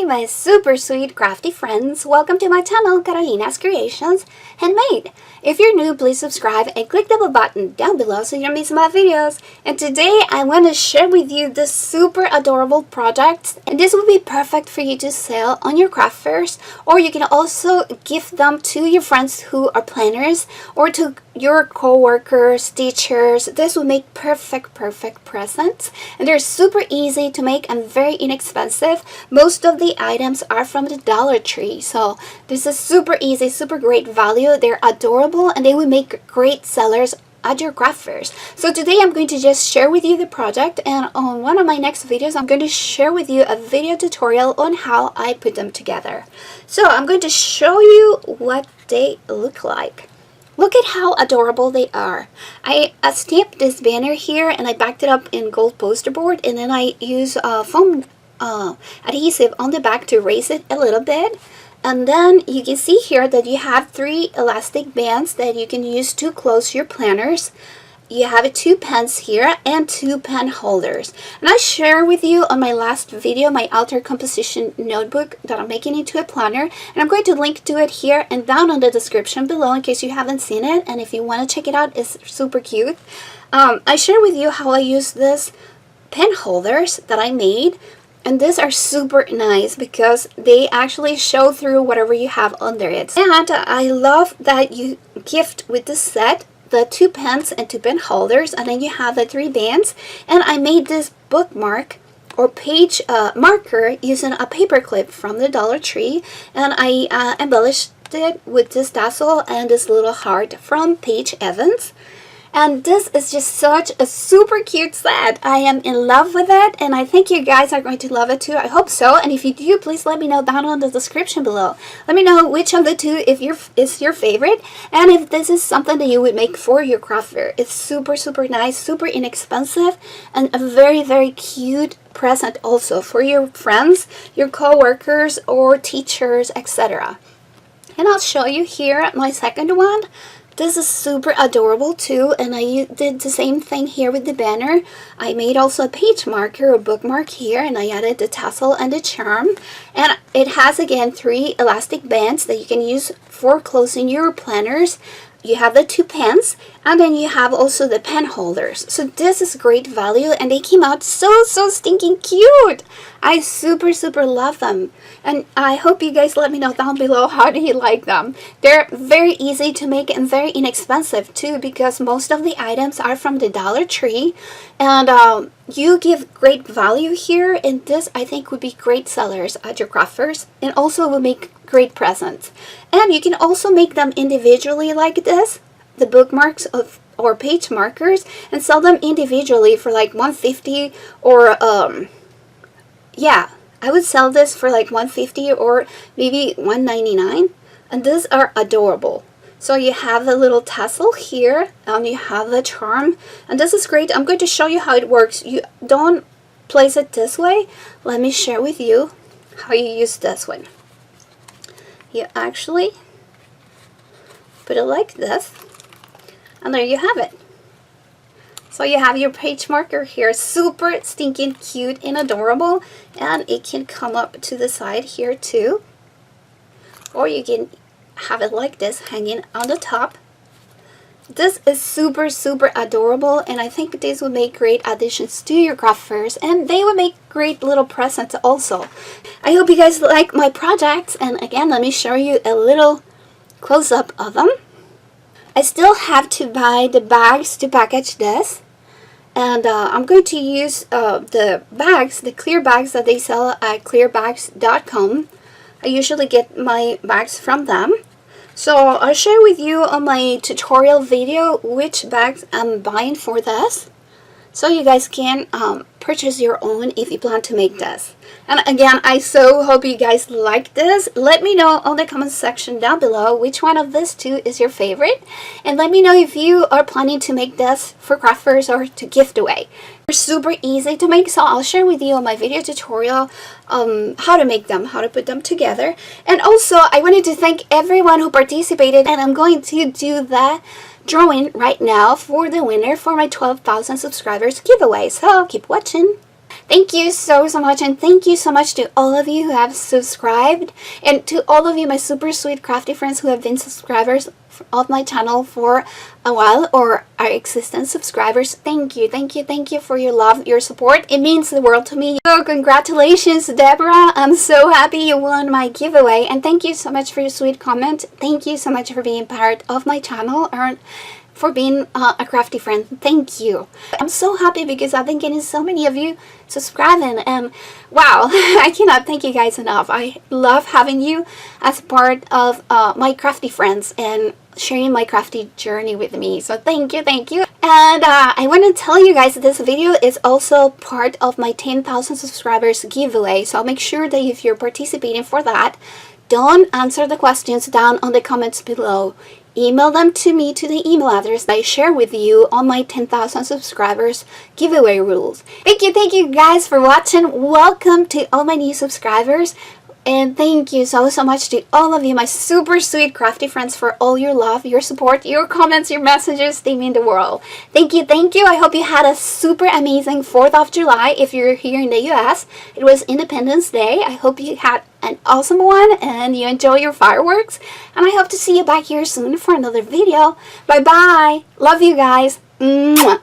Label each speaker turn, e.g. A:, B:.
A: my super sweet crafty friends, welcome to my channel Carolina's Creations Handmade. If you're new, please subscribe and click the bell button down below so you don't miss my videos. And today I want to share with you this super adorable project, and this will be perfect for you to sell on your craft fairs, or you can also gift them to your friends who are planners or to your co-workers, teachers. This will make perfect presents, and they're super easy to make and very inexpensive. Most of the items are from the Dollar Tree, so this is super easy, super great value. They're adorable and they will make great sellers at your craft fairs. So today I'm going to just share with you the project, and on one of my next videos I'm going to share with you a video tutorial on how I put them together. So I'm going to show you what they look like. Look at how adorable they are. I stamped this banner here and I backed it up in gold poster board, and then I use foam adhesive on the back to raise it a little bit. And then you can see here that you have 3 elastic bands that you can use to close your planners. You have 2 pens here and 2 pen holders. And I share with you on my last video my altar composition notebook that I'm making into a planner, and I'm going to link to it here and down in the description below in case you haven't seen it, and if you want to check it out, it's super cute. I share with you how I use this pen holders that I made, and these are super nice because they actually show through whatever you have under it. And I love that you gift with the set the 2 pens and 2 pen holders, and then you have the 3 bands. And I made this bookmark or page marker using a paper clip from the Dollar Tree, and I embellished it with this tassel and this little heart from Paige Evans. And this is just such a super cute set. I am in love with it, and I think you guys are going to love it too. I hope so. And if you do, please let me know down in the description below. Let me know which of the 2 is your favorite, and if this is something that you would make for your craft fair. It's super nice, super inexpensive, and a very cute present also for your friends, your co-workers or teachers, etc. And I'll show you here my second one. This is super adorable too, and I did the same thing here with the banner. I made also a page marker or bookmark here, and I added the tassel and the charm. And it has again 3 elastic bands that you can use for closing your planners. You have the 2 pens, and then you have also the pen holders. So this is great value, and they came out so stinking cute. I super love them, and I hope you guys let me know down below how do you like them. They're very easy to make and very inexpensive too, because most of the items are from the Dollar Tree, and you give great value here, and this I think would be great sellers at your craft fairs, and also will make great presents. And you can also make them individually like this, the bookmarks or page markers, and sell them individually for like $150 or yeah, I would sell this for like $150 or maybe $199, and these are adorable. So you have the little tassel here, and you have the charm, and this is great. I'm going to show you how it works. You don't place it this way. Let me share with you how you use this one. You actually put it like this, and there you have it. So you have your page marker here, super stinking cute and adorable, and it can come up to the side here too, or you can have it like this hanging on the top. This is super adorable, and I think these would make great additions to your craft fairs, and they would make great little presents also. I hope you guys like my projects, and again, let me show you a little close-up of them. I still have to buy the bags to package this, and I'm going to use the bags, the clear bags that they sell at clearbags.com. I usually get my bags from them. So I'll share with you on my tutorial video which bags I'm buying for this, so you guys can purchase your own if you plan to make this. And again, I so hope you guys like this. Let me know on the comment section down below which one of these 2 is your favorite, and let me know if you are planning to make this for craft fairs or to gift away. They're super easy to make, so I'll share with you on my video tutorial how to make them, how to put them together. And also, I wanted to thank everyone who participated, and I'm going to do the drawing right now for the winner for my 12,000 subscribers giveaway, so keep watching. Thank you so much, and thank you so much to all of you who have subscribed, and to all of you, my super sweet crafty friends who have been subscribers of my channel for a while, or are existing subscribers. Thank you, thank you, thank you for your love, your support. It means the world to me. So congratulations, Deborah. I'm so happy you won my giveaway, and thank you so much for your sweet comment. Thank you so much for being part of my channel, and for being a crafty friend. Thank you. I'm so happy because I've been getting so many of you subscribing, and wow, I cannot thank you guys enough. I love having you as part of my crafty friends and sharing my crafty journey with me. So thank you, thank you. And I want to tell you guys that this video is also part of my 10,000 subscribers giveaway. So make sure that if you're participating for that, don't answer the questions down on the comments below. Email them to me to the email address I share with you on my 10,000 subscribers giveaway rules. Thank you guys for watching. Welcome to all my new subscribers. And thank you so much to all of you, my super sweet crafty friends, for all your love, your support, your comments, your messages. They mean the world. Thank you, thank you. I hope you had a super amazing 4th of July if you're here in the US. It was Independence Day. I hope you had an awesome one and you enjoy your fireworks. And I hope to see you back here soon for another video. Bye bye. Love you guys. Mwah.